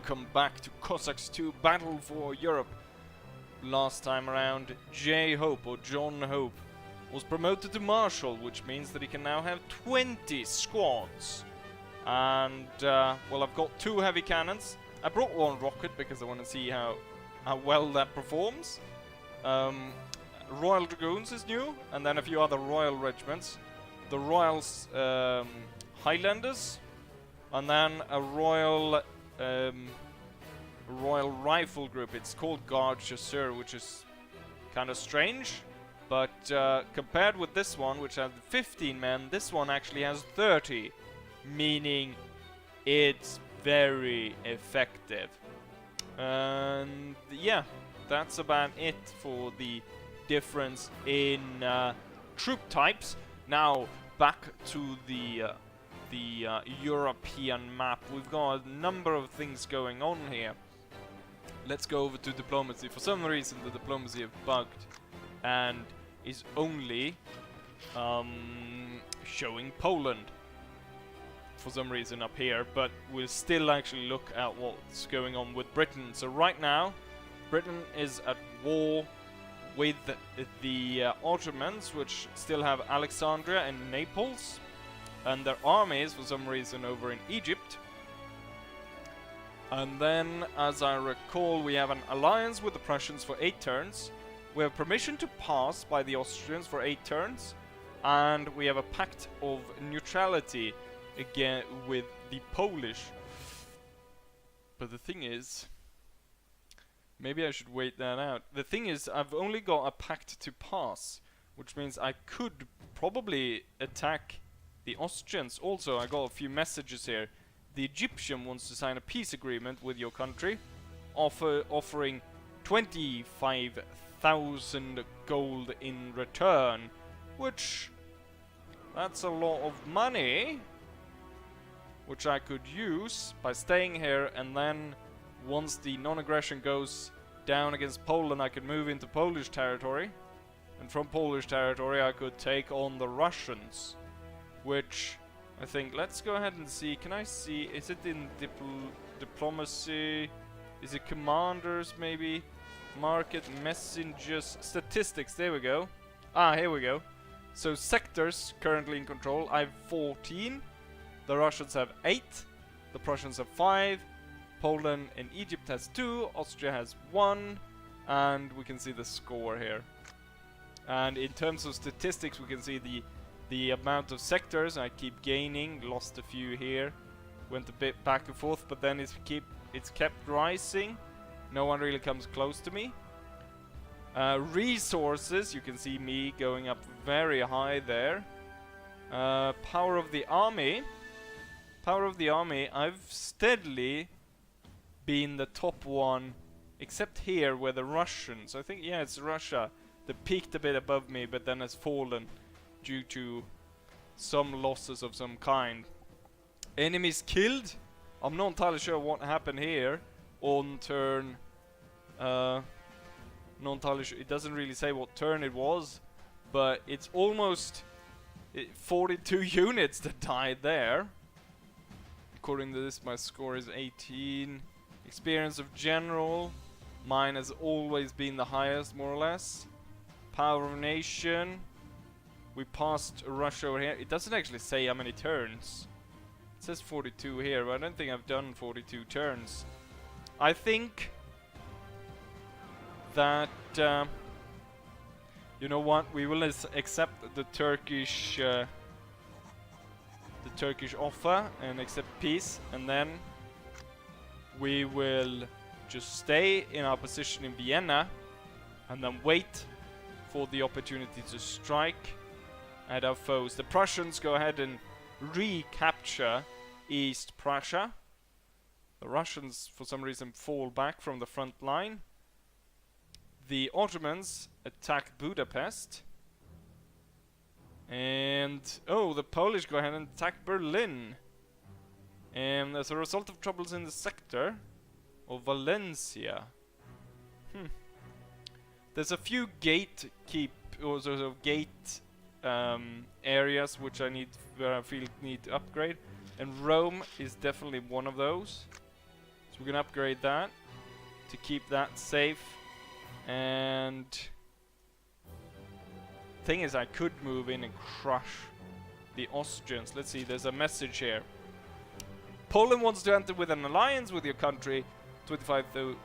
welcome back to Cossacks 2 Battle for Europe. Last time around, J. Hope, or John Hope, was promoted to Marshal, which means that he can now have 20 squads. And, well, I've got 2 heavy cannons. I brought 1 rocket because I want to see how well that performs. Royal Dragoons is new, and then a few other Royal regiments. The Royals, Highlanders, and then a Royal Rifle group. It's called Guard Chasseur, which is kind of strange, but compared with this one, which has 15 men, this one actually has 30, meaning it's very effective. And yeah, that's about it for the difference in troop types. Now back to the European map. We've got a number of things going on here. Let's go over to diplomacy. For some reason the diplomacy have bugged and is only showing Poland for some reason up here, but we'll still actually look at what's going on with Britain. So right now Britain is at war with the Ottomans, which still have Alexandria and Naples, and their armies for some reason over in Egypt. And then, as I recall, we have an alliance with the Prussians for 8 turns. We have permission to pass by the Austrians for 8 turns, and we have a pact of neutrality again with the Polish. But the thing is, maybe I should wait that out. The thing is, I've only got a pact to pass, which means I could probably attack the Austrians. Also, I got a few messages here. The Egyptian wants to sign a peace agreement with your country, offering 25,000 gold in return, which, that's a lot of money, which I could use by staying here, and then once the non-aggression goes down against Poland, I could move into Polish territory, and from Polish territory I could take on the Russians, which I think, let's go ahead and see. Can I see, is it in diplomacy, is it commanders maybe, market, messengers, statistics, there we go. Ah, here we go. So sectors currently in control, I have 14, the Russians have 8, the Prussians have 5, Poland and Egypt has 2, Austria has 1, and we can see the score here. And in terms of statistics, we can see the amount of sectors. I keep gaining, lost a few here, went a bit back and forth, but then it's kept rising. No one really comes close to me. Resources, you can see me going up very high there. Power of the army. Power of the army, I've steadily been the top one, except here where the Russians, I think, yeah, it's Russia, that peaked a bit above me, but then has fallen due to some losses of some kind. Enemies killed? I'm not entirely sure what happened here on turn. Not entirely sure. It doesn't really say what turn it was, but it's almost 42 units that died there. According to this, my score is 18. Experience of general, mine has always been the highest, more or less. Power of nation, we passed Russia over here. It doesn't actually say how many turns. It says 42 here, but I don't think I've done 42 turns. I think that, you know what, we will accept the Turkish offer and accept peace, and then we will just stay in our position in Vienna and then wait for the opportunity to strike at our foes. The Prussians go ahead and recapture East Prussia. The Russians for some reason fall back from the front line. The Ottomans attack Budapest. And oh, the Polish go ahead and attack Berlin. And as a result of troubles in the sector of Valencia. There's a few gate areas which I feel need to upgrade, and Rome is definitely one of those. So we're gonna upgrade that to keep that safe. And thing is, I could move in and crush the Austrians. Let's see, there's a message here. Poland wants to enter with an alliance with your country. 25,000.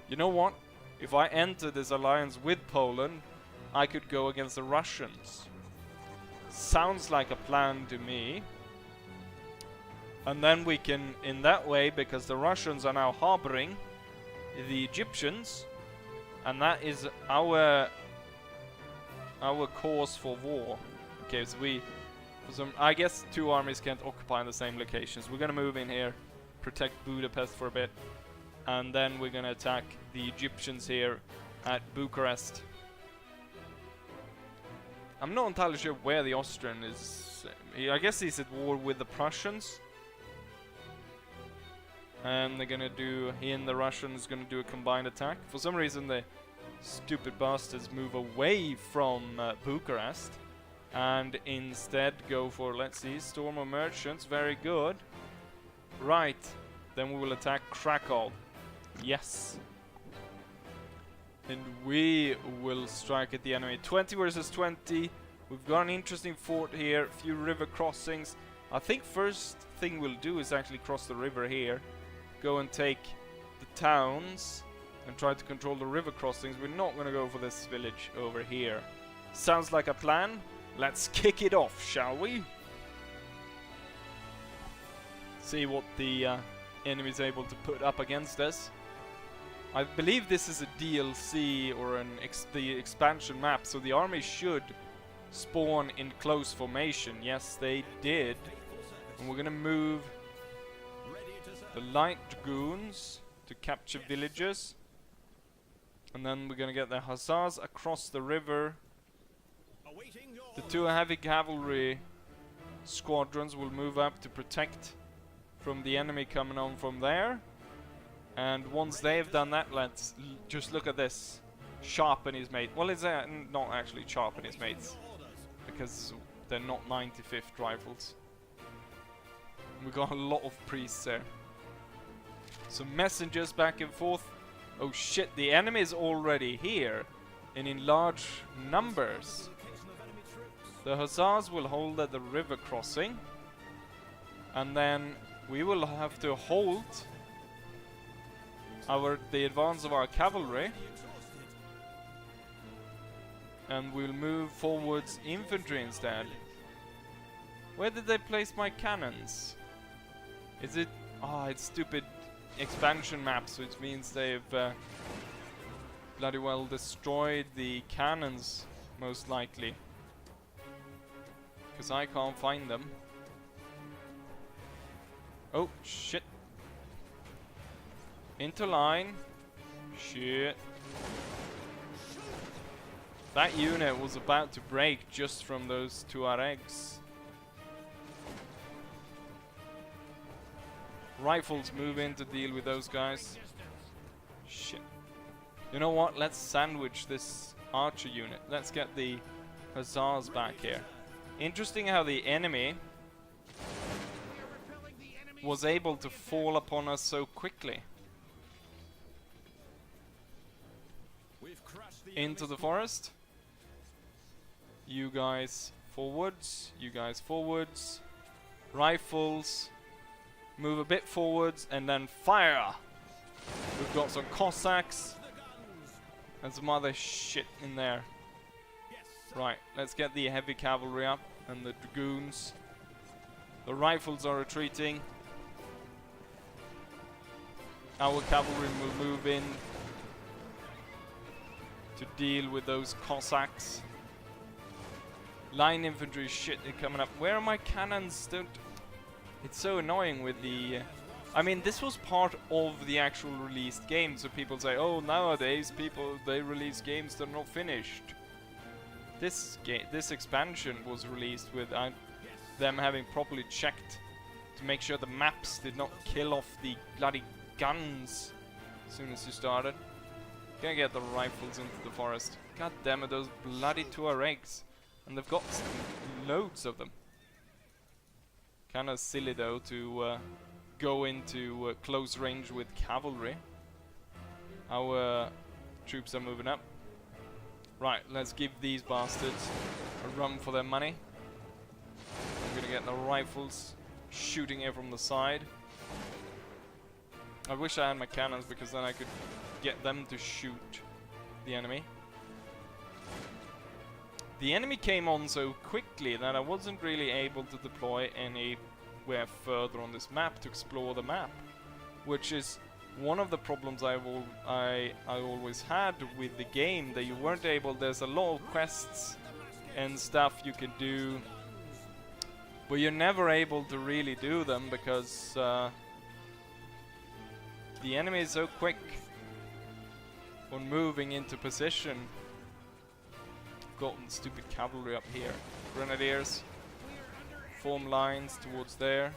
You know what? If I enter this alliance with Poland, I could go against the Russians. Sounds like a plan to me. And then we can, in that way, because the Russians are now harboring the Egyptians, and that is our cause for war. Okay, so I guess two armies can't occupy the same locations. We're gonna move in here, protect Budapest for a bit, and then we're gonna attack the Egyptians here at Bucharest. I'm not entirely sure where the Austrian is. I guess he's at war with the Prussians. And they're gonna do, he and the Russians gonna do a combined attack. For some reason the stupid bastards move away from Bucharest and instead go for, let's see, Storm of Merchants. Very good. Right, then we will attack Krakow. Yes. And we will strike at the enemy. 20 versus 20. We've got an interesting fort here, a few river crossings. I think first thing we'll do is actually cross the river here. Go and take the towns and try to control the river crossings. We're not going to go for this village over here. Sounds like a plan. Let's kick it off, shall we? See what the enemy is able to put up against us. I believe this is a DLC or the expansion map, so the army should spawn in close formation. Yes, they did. And we're going to move the light dragoons to capture villages, and then we're gonna get the hussars across the river. The two heavy cavalry squadrons will move up to protect from the enemy coming on from there. And once they've done that, let's just look at this. Sharpen his mate. Well, it's not actually sharpen his mates, because they're not 95th rifles. We got a lot of priests there. Some messengers back and forth. Oh shit, the enemy is already here and in large numbers. The hussars will hold at the river crossing, and then we will have to hold the advance of our cavalry, and we'll move forwards infantry instead. Where did they place my cannons? Is it... Ah, it's stupid expansion maps, which means they've bloody well destroyed the cannons, most likely, because I can't find them. Oh shit. Into line. Shit. That unit was about to break just from those Tuaregs. Rifles move in to deal with those guys. Shit. You know what? Let's sandwich this archer unit. Let's get the hussars back here. Interesting how the enemy was able to fall upon us so quickly. Into the forest. You guys forwards. You guys forwards. Rifles. Move a bit forwards and then fire! We've got some Cossacks and some other shit in there. Right, let's get the heavy cavalry up and the dragoons. The rifles are retreating. Our cavalry will move in to deal with those Cossacks. Line infantry shit is coming up. Where are my cannons? It's so annoying with the... I mean, this was part of the actual released game, so people say, oh, nowadays they release games that are not finished. This expansion was released with them having properly checked to make sure the maps did not kill off the bloody guns as soon as you started. Gonna get the rifles into the forest. God damn it, those bloody Tuaregs. And they've got loads of them. Kinda silly though to go into close range with cavalry. Our troops are moving up. Right, let's give these bastards a run for their money. I'm gonna get the rifles shooting here from the side. I wish I had my cannons, because then I could get them to shoot the enemy. The enemy came on so quickly that I wasn't really able to deploy anywhere further on this map to explore the map, which is one of the problems I always had with the game, that you weren't able. There's a lot of quests and stuff you can do, but you're never able to really do them because the enemy is so quick on moving into position. Gotten stupid cavalry up here. Grenadiers, form lines towards there.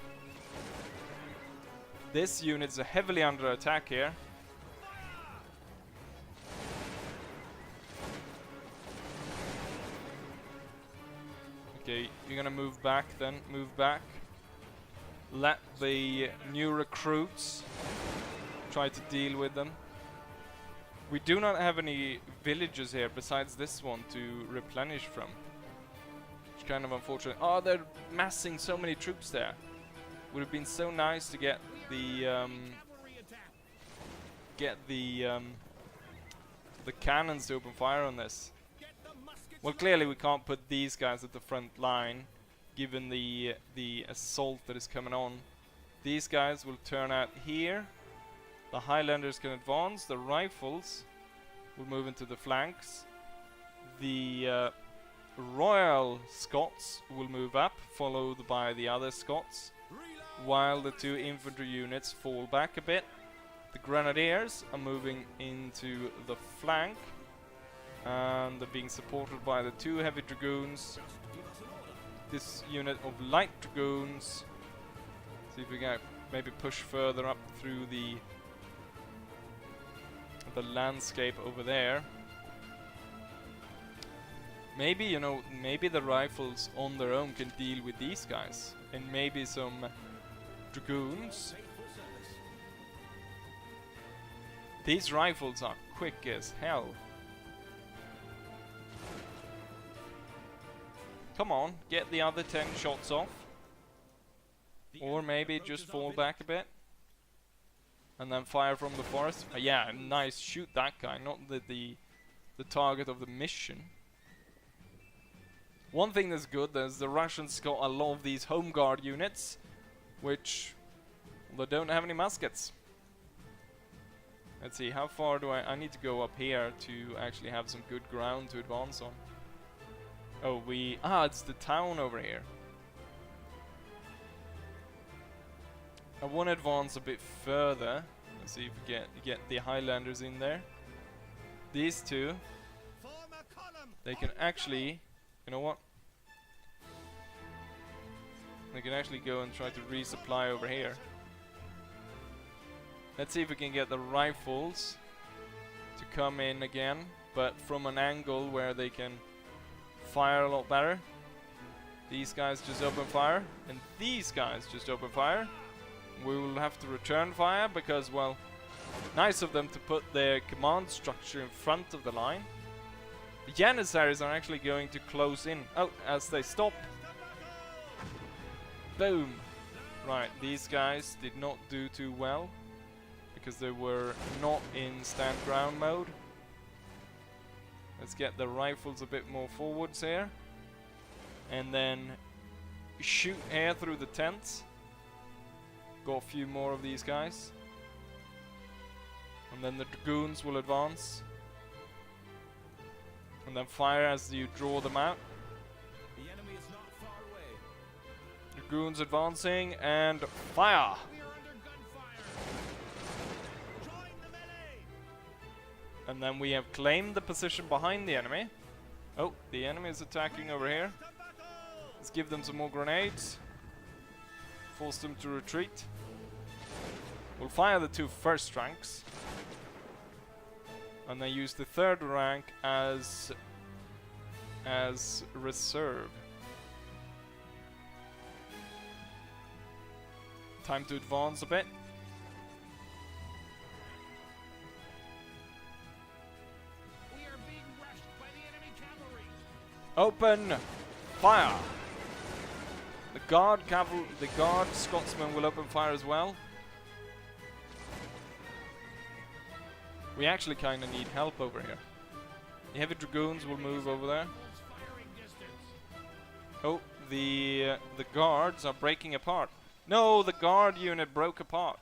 This unit's heavily under attack here. Okay, you're gonna move back then. Move back. Let the new recruits try to deal with them. We do not have any villages here besides this one to replenish from. It's kind of unfortunate. Oh, they're massing so many troops there. Would have been so nice to get the cannons to open fire on this. Well, clearly we can't put these guys at the front line, given the assault that is coming on. These guys will turn out here. The Highlanders can advance. The rifles will move into the flanks. The Royal Scots will move up, followed by the other Scots, while the two infantry units fall back a bit. The Grenadiers are moving into the flank, and they're being supported by the two heavy dragoons. This unit of light dragoons. See if we can maybe push further up through the landscape over there. Maybe, you know, maybe the rifles on their own can deal with these guys, and maybe some dragoons. These rifles are quick as hell. Come on, get the other 10 shots off. Or maybe just fall back a bit and then fire from the forest. Yeah, nice, shoot that guy, not the target of the mission. One thing that's good is the Russians got a lot of these home guard units, which they don't have any muskets. Let's see, how far do I need to go up here to actually have some good ground to advance on. Oh, it's the town over here. I want to advance a bit further. Let's see if we get the Highlanders in there. These two, they can actually, you know what? They can actually go and try to resupply over here. Let's see if we can get the rifles to come in again, but from an angle where they can fire a lot better. These guys just open fire, and these guys just open fire. We will have to return fire because, well, nice of them to put their command structure in front of the line. The Janissaries are actually going to close in. Oh, as they stop. Boom. Right, these guys did not do too well because they were not in stand ground mode. Let's get the rifles a bit more forwards here. And then shoot here through the tents. Got a few more of these guys. And then the dragoons will advance. And then fire as you draw them out. The enemy is not far away. Dragoons advancing and fire! We are under gunfire. Join the melee. And then we have claimed the position behind the enemy. Oh, the enemy is attacking over here. Let's give them some more grenades. Force them to retreat. We'll fire the two first ranks. And then use the third rank as reserve. Time to advance a bit. We are being rushed by the enemy cavalry. Open fire! The guard Scotsmen will open fire as well. We actually kind of need help over here. The heavy dragoons will move over there. Firing distance. Oh, the guards are breaking apart. No, the guard unit broke apart.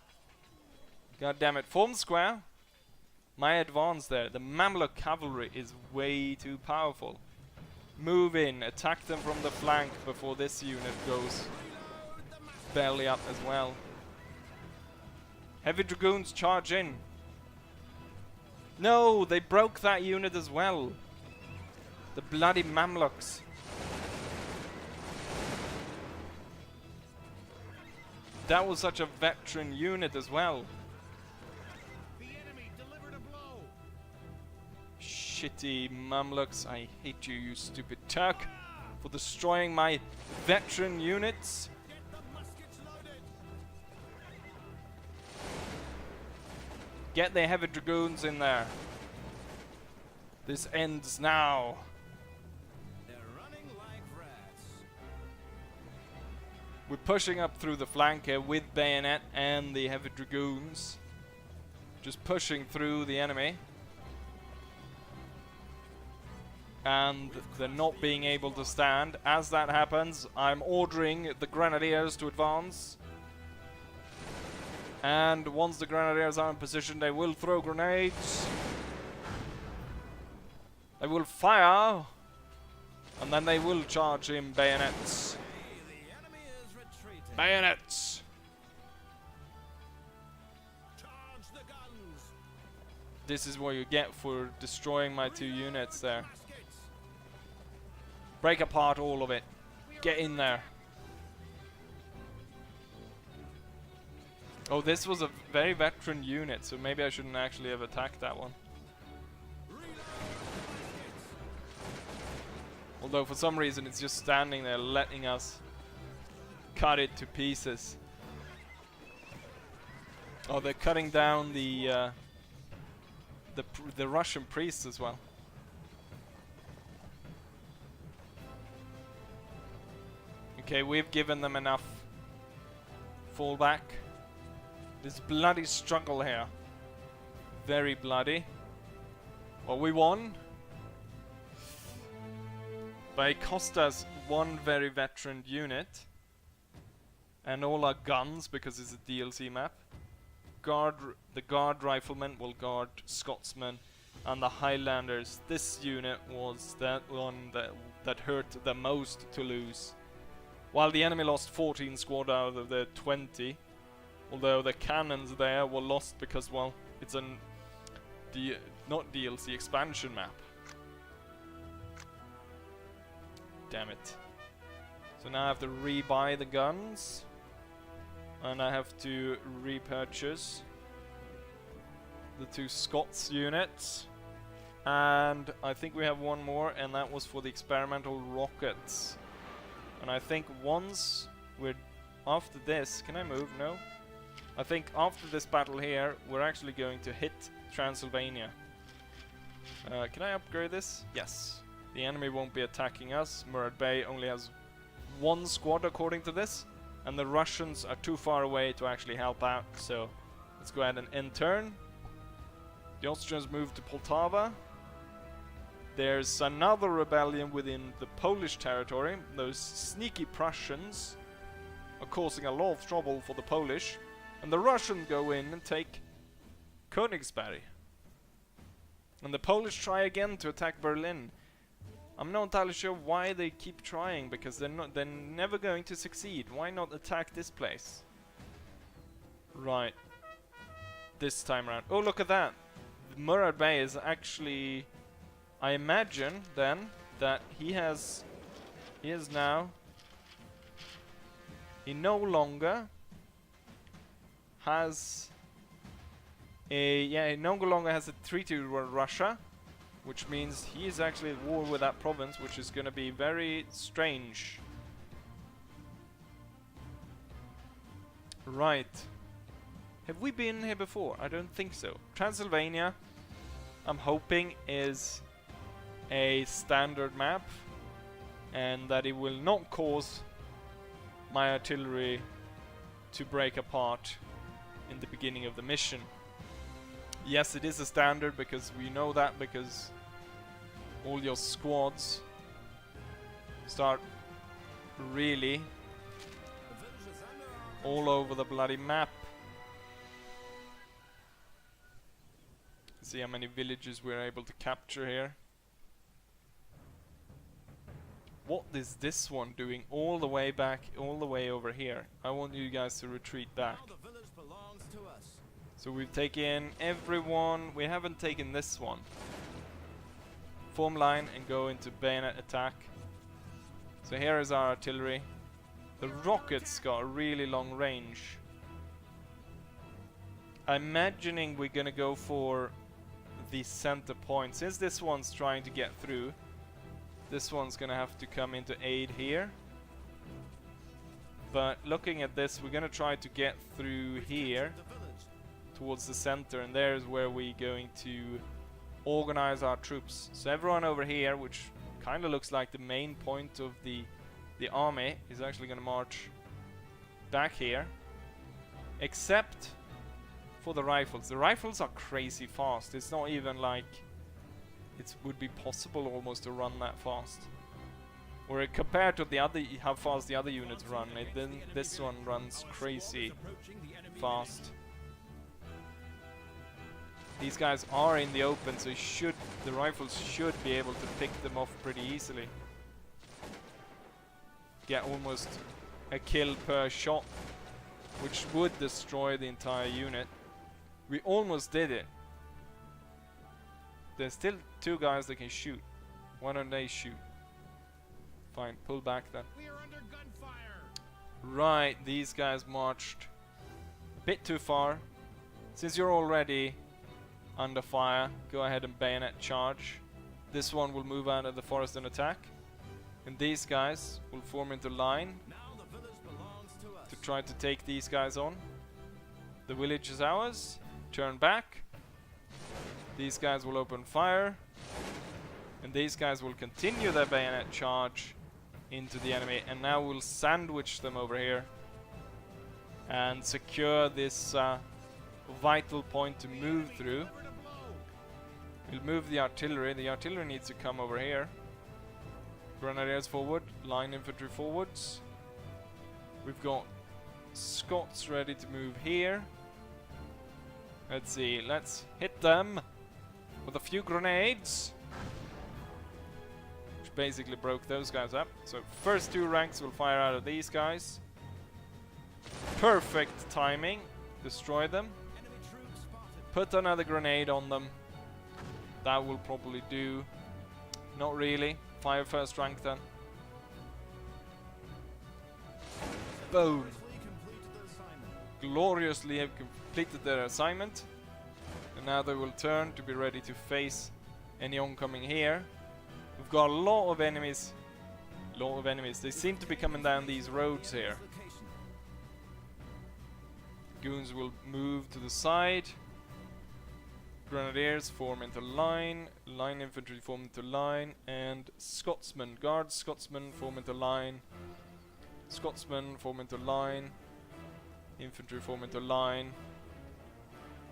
God damn it. Form square. My advance there. The Mamluk cavalry is way too powerful. Move in. Attack them from the flank before this unit goes belly up as well. Heavy dragoons charge in. No, they broke that unit as well. The bloody Mamluks. That was such a veteran unit as well. The enemy delivered a blow. Shitty Mamluks. I hate you, you stupid Turk, for destroying my veteran units. Get the muskets loaded. Get the heavy dragoons in there. This ends now. They're running like rats. We're pushing up through the flank here with bayonet and the heavy dragoons. Just pushing through the enemy. And they're not being able to stand. As that happens, I'm ordering the grenadiers to advance. And once the grenadiers are in position, they will throw grenades. They will fire. And then they will charge in bayonets. The enemy is retreating. Bayonets! Charge the guns. This is what you get for destroying my two units there. Muskets. Break apart all of it. Get in there. Oh, this was a very veteran unit, so maybe I shouldn't actually have attacked that one. Although for some reason it's just standing there letting us cut it to pieces. Oh, they're cutting down the Russian priests as well. Okay, we've given them enough fallback. This bloody struggle here. Very bloody. Well, we won. But it cost us one very veteran unit. And all our guns, because it's a DLC map. The guard riflemen will guard Scotsmen. And the Highlanders. This unit was that one that hurt the most to lose. While the enemy lost 14 squad out of the 20. Although the cannons there were lost because, well, it's an not DLC, expansion map. Damn it. So now I have to rebuy the guns. And I have to repurchase the two Scots units. And I think we have one more, and that was for the experimental rockets. And I think once we're after this, can I move? No? I think after this battle here, we're actually going to hit Transylvania. Can I upgrade this? Yes. The enemy won't be attacking us. Murad Bey only has one squad according to this. And the Russians are too far away to actually help out. So let's go ahead and end turn. The Austrians move to Poltava. There's another rebellion within the Polish territory. Those sneaky Prussians are causing a lot of trouble for the Polish. And the Russians go in and take Königsberg. And the Polish try again to attack Berlin. I'm not entirely sure why they keep trying, because they're never going to succeed. Why not attack this place? Right. This time around. Oh, look at that. Murad Bey is actually, I imagine then that he no longer has he no longer has a treaty with Russia, which means he is actually at war with that province, which is going to be very strange. Right. Have we been here before? I don't think so. Transylvania, I'm hoping, is a standard map, and that it will not cause my artillery to break apart in the beginning of the mission. Yes, it is a standard, because we know that, because all your squads start really all over the bloody map. See how many villages we're able to capture here. What is this one doing all the way back, all the way over here? I want you guys to retreat back. So we've taken everyone. We haven't taken this one. Form line and go into bayonet attack. So here is our artillery. The rockets got a really long range. I'm imagining we're gonna go for the center point. Since this one's trying to get through, this one's gonna have to come into aid here. But looking at this, we're gonna try to get through here towards the center, and there's where we're going to organize our troops. So everyone over here, which kind of looks like the main point of the army, is actually going to march back here, except for the rifles. The rifles are crazy fast. It's not even like it would be possible almost to run that fast. Or compared to the other, how fast the other units run, then this one runs crazy fast. These guys are in the open, so the rifles should be able to pick them off pretty easily. Get almost a kill per shot, which would destroy the entire unit. We almost did it. There's still two guys that can shoot. Why don't they shoot? Fine, pull back then. We are under gunfire. Right, these guys marched a bit too far. Since you're already under fire, go ahead and bayonet charge. This one will move out of the forest and attack. And these guys will form into line to try to take these guys on. The village is ours. Turn back. These guys will open fire. And these guys will continue their bayonet charge into the enemy. And now we'll sandwich them over here and secure this vital point to move through. We'll move the artillery. The artillery needs to come over here. Grenadiers forward, line infantry forwards. We've got Scots ready to move here. Let's see, let's hit them with a few grenades, which basically broke those guys up. So first two ranks will fire out of these guys. Perfect timing. Destroy them. Put another grenade on them. That will probably do. Not really. Fire first rank then. Boom. Gloriously have completed their assignment. And now they will turn to be ready to face any oncoming here. We've got a lot of enemies. They seem to be coming down these roads here. Goons will move to the side. Grenadiers form into line. Line infantry form into line. And Scotsmen, guards, Scotsmen form into line. Scotsmen form into line. Infantry form into line.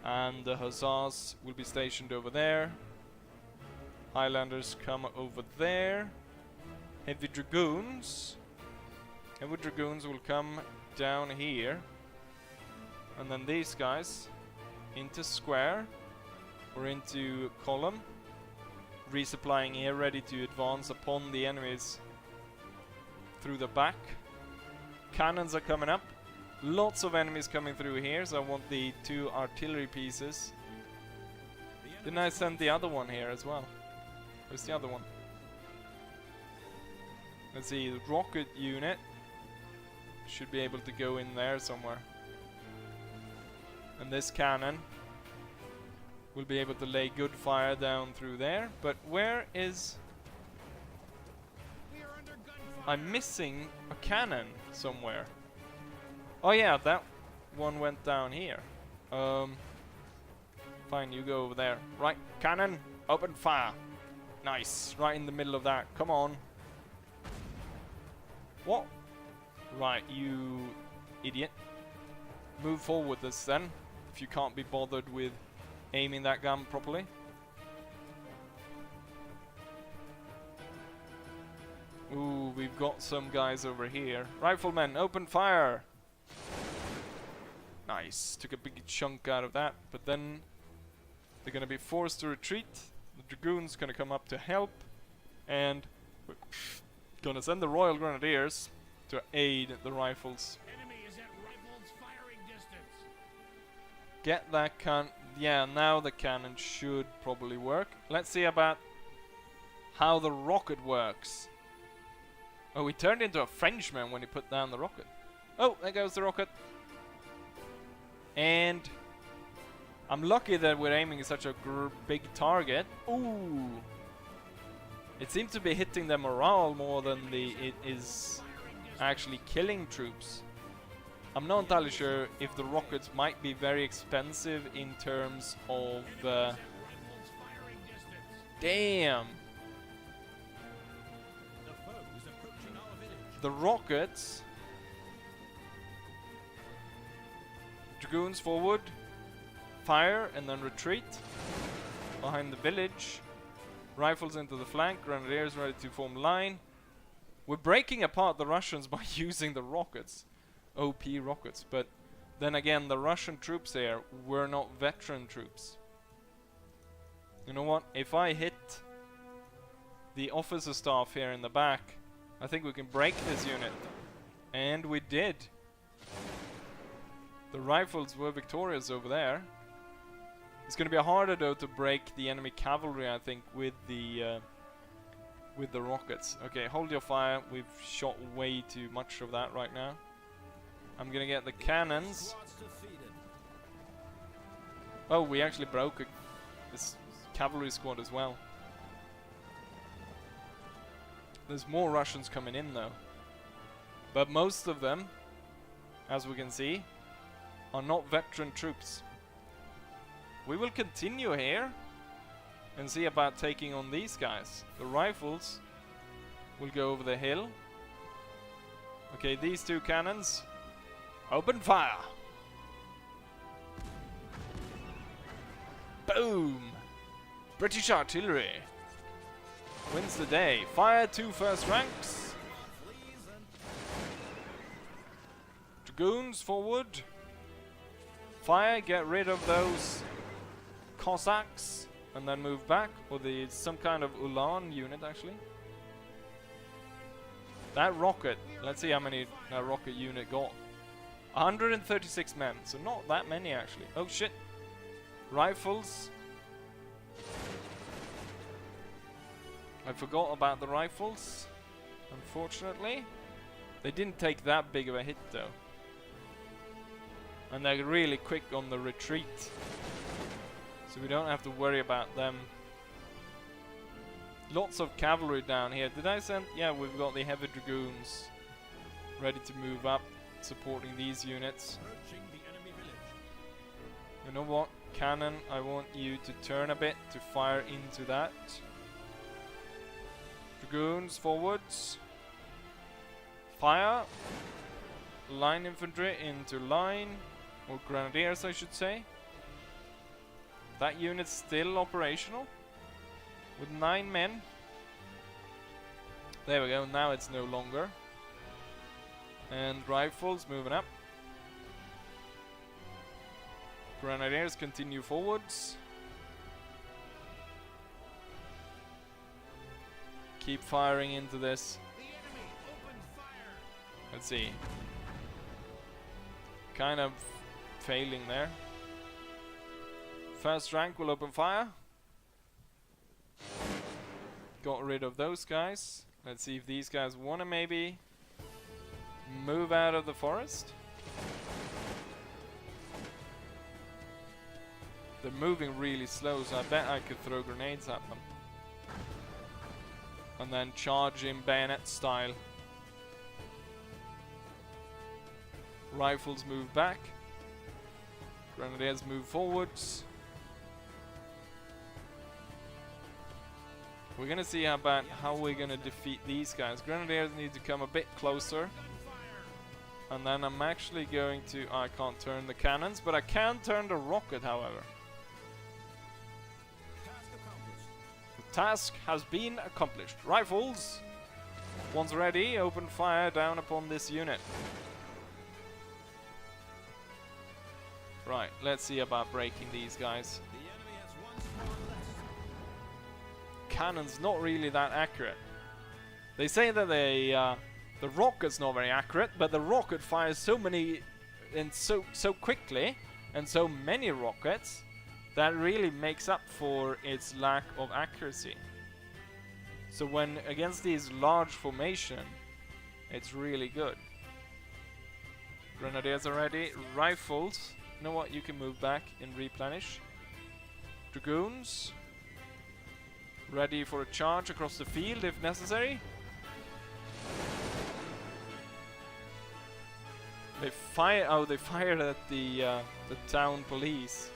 And the Hussars will be stationed over there. Highlanders come over there. Heavy Dragoons. Heavy Dragoons will come down here. And then these guys into square. Or into column, resupplying here, ready to advance upon the enemies through the back. Cannons are coming up. Lots of enemies coming through here, so I want the two artillery pieces. Didn't I send the other one here as well? Where's the other one? Let's see, the rocket unit should be able to go in there somewhere. And this cannon will be able to lay good fire down through there. But where is... I'm missing a cannon somewhere. Oh yeah, that one went down here. Fine, you go over there. Right, cannon, open fire. Nice, right in the middle of that. Come on. What? Right, you idiot. Move forward with this then, if you can't be bothered with aiming that gun properly. Ooh, we've got some guys over here. Riflemen, open fire! Nice, took a big chunk out of that, but then they're gonna be forced to retreat. The Dragoons gonna come up to help, and we're gonna send the Royal Grenadiers to aid the rifles. Enemy is at rifles firing distance. Get that yeah, now the cannon should probably work. Let's see about how the rocket works. Oh, he turned into a Frenchman when he put down the rocket. Oh, there goes the rocket. And I'm lucky that we're aiming at such a big target. Ooh. It seems to be hitting the morale more than it is actually killing troops. I'm not entirely sure if the rockets might be very expensive in terms of... damn! The rockets... Dragoons forward, fire and then retreat behind the village. Rifles into the flank, Grenadiers ready to form line. We're breaking apart the Russians by using the rockets. OP rockets, but then again the Russian troops here were not veteran troops. You know what, if I hit the officer staff here in the back, I think we can break this unit. And we did. The rifles were victorious over there. It's going to be harder though to break the enemy cavalry, I think, with the rockets. Okay, hold your fire. We've shot way too much of that right now. I'm going to get the cannons. Oh, we actually broke this cavalry squad as well. There's more Russians coming in though. But most of them, as we can see, are not veteran troops. We will continue here and see about taking on these guys. The rifles will go over the hill. Okay, these two cannons, open fire! Boom! British artillery wins the day. Fire 2 first ranks. Dragoons forward. Fire, get rid of those Cossacks and then move back. Or some kind of Ulan unit actually. That rocket, let's see how many that rocket unit got. 136 men, so not that many actually. Oh shit. Rifles. I forgot about the rifles, unfortunately. They didn't take that big of a hit though. And they're really quick on the retreat, so we don't have to worry about them. Lots of cavalry down here. Did I send? Yeah, we've got the heavy dragoons ready to move up, supporting these units. You know what? Cannon, I want you to turn a bit to fire into that. Dragoons forwards. Fire. Line infantry into line. Or grenadiers, I should say. That unit's still operational. With 9 men. There we go, now it's no longer. And rifles moving up. Grenadiers continue forwards. Keep firing into this. Let's see. Kind of failing there. First rank will open fire. Got rid of those guys. Let's see if these guys want to maybe move out of the forest. They're moving really slow, so I bet I could throw grenades at them. And then charge in bayonet style. Rifles move back. Grenadiers move forwards. We're gonna see how we're gonna defeat these guys. Grenadiers need to come a bit closer. And then I'm actually going to... I can't turn the cannons, but I can turn the rocket, however. The task has been accomplished. Rifles! Once ready, open fire down upon this unit. Right, let's see about breaking these guys. The enemy has one squad less. Cannon's not really that accurate. They say that the rocket's not very accurate, but the rocket fires so many and so quickly and so many rockets that really makes up for its lack of accuracy. So when against these large formation, it's really good. Grenadiers are ready. Rifles. You know what? You can move back and replenish. Dragoons. Ready for a charge across the field if necessary. They fire. Oh, they fired at the town police.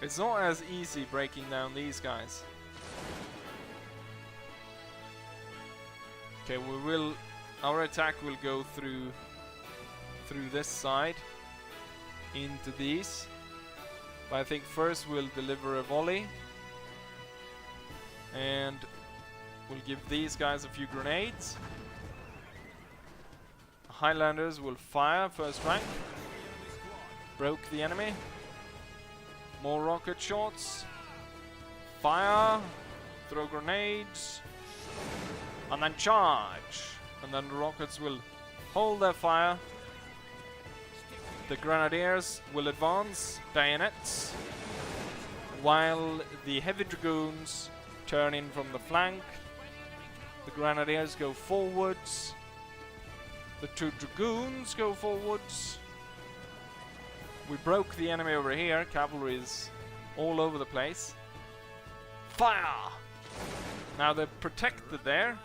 It's not as easy breaking down these guys. Okay, our attack will go through this side into these. But I think first we'll deliver a volley. And we'll give these guys a few grenades. Highlanders will fire first rank. Broke the enemy. More rocket shots. Fire. Throw grenades. And then charge. And then the rockets will hold their fire. The grenadiers will advance. Bayonets. While the heavy dragoons turn in from the flank. The grenadiers go forwards. The two dragoons go forwards. We broke the enemy over here. Cavalry is all over the place. Fire! Now they're protected there,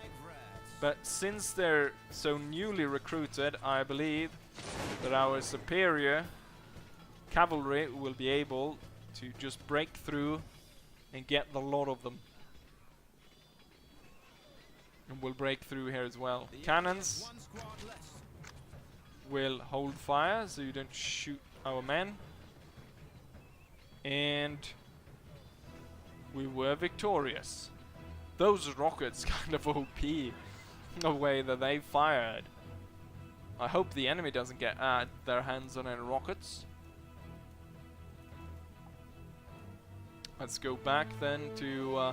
but since they're so newly recruited, I believe that our superior cavalry will be able to just break through and get the lot of them. And we'll break through here as well. Cannons will hold fire so you don't shoot our men. And we were victorious. Those rockets kind of OP the way that they fired. I hope the enemy doesn't get their hands on any rockets. Let's go back then to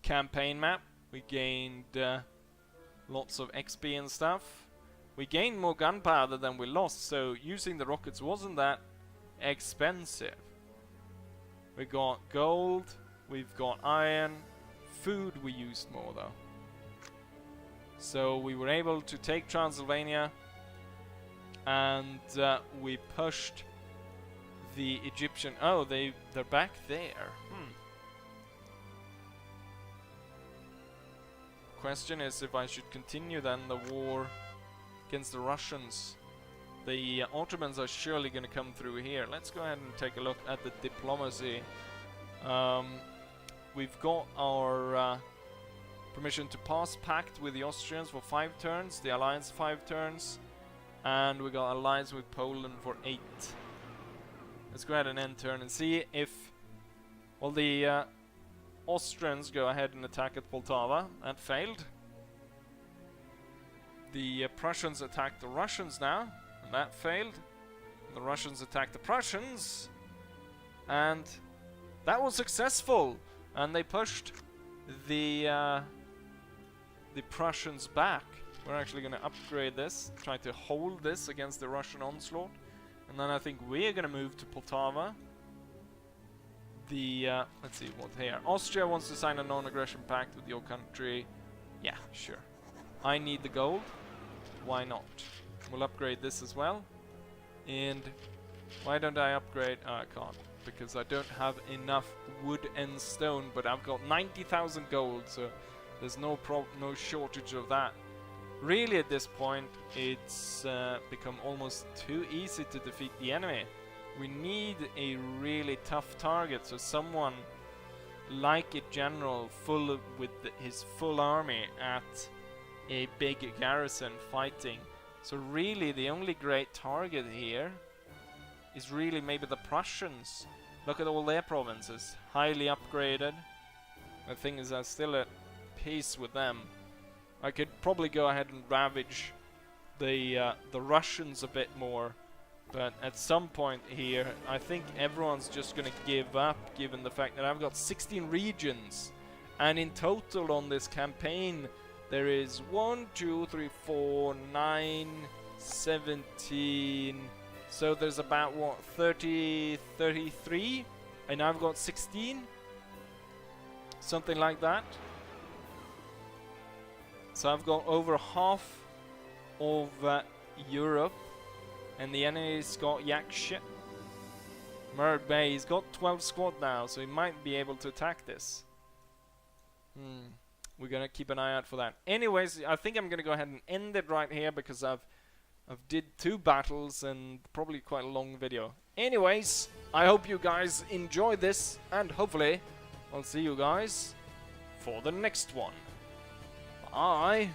campaign map. We gained lots of XP and stuff. We gained more gunpowder than we lost, so using the rockets wasn't that expensive. We got gold, we've got iron, food we used more though. So we were able to take Transylvania, and we pushed the Egyptian... Oh, they're back there. Question is if I should continue then the war against the Russians. The Ottomans are surely going to come through here. Let's go ahead and take a look at the diplomacy. We've got our permission to pass pact with the Austrians for 5 turns, the alliance 5 turns, and we got alliance with Poland for 8. Let's go ahead and end turn and see if... Well, the Austrians go ahead and attack at Poltava. That failed. The Prussians attack the Russians now, and that failed. And the Russians attack the Prussians, and that was successful. And they pushed the Prussians back. We're actually going to upgrade this, try to hold this against the Russian onslaught, and then I think we're going to move to Poltava. Let's see what here. Austria wants to sign a non-aggression pact with your country. Yeah, sure. I need the gold. Why not? We'll upgrade this as well. And why don't I upgrade? I can't, because I don't have enough wood and stone, but I've got 90,000 gold, so there's no shortage of that. really at this point it's become almost too easy to defeat the enemy. We need a really tough target, so someone like a general full with his full army at a big garrison fighting. So really the only great target here is really maybe the Prussians. Look at all their provinces, highly upgraded. The thing is, I'm still at peace with them. I could probably go ahead and ravage the Russians a bit more, but at some point here, I think everyone's just gonna give up, given the fact that I've got 16 regions, and in total on this campaign, there is 1, 2, 3, 4, 9, 17. So there's about what, 30, 33, and I've got 16, something like that. So I've got over half of Europe, and the enemy's got yak shit. Merd Bay, he's got 12 squad now, so he might be able to attack this. We're gonna keep an eye out for that. Anyways, I think I'm gonna go ahead and end it right here because I've did 2 battles and probably quite a long video. Anyways, I hope you guys enjoyed this, and hopefully I'll see you guys for the next one. Bye.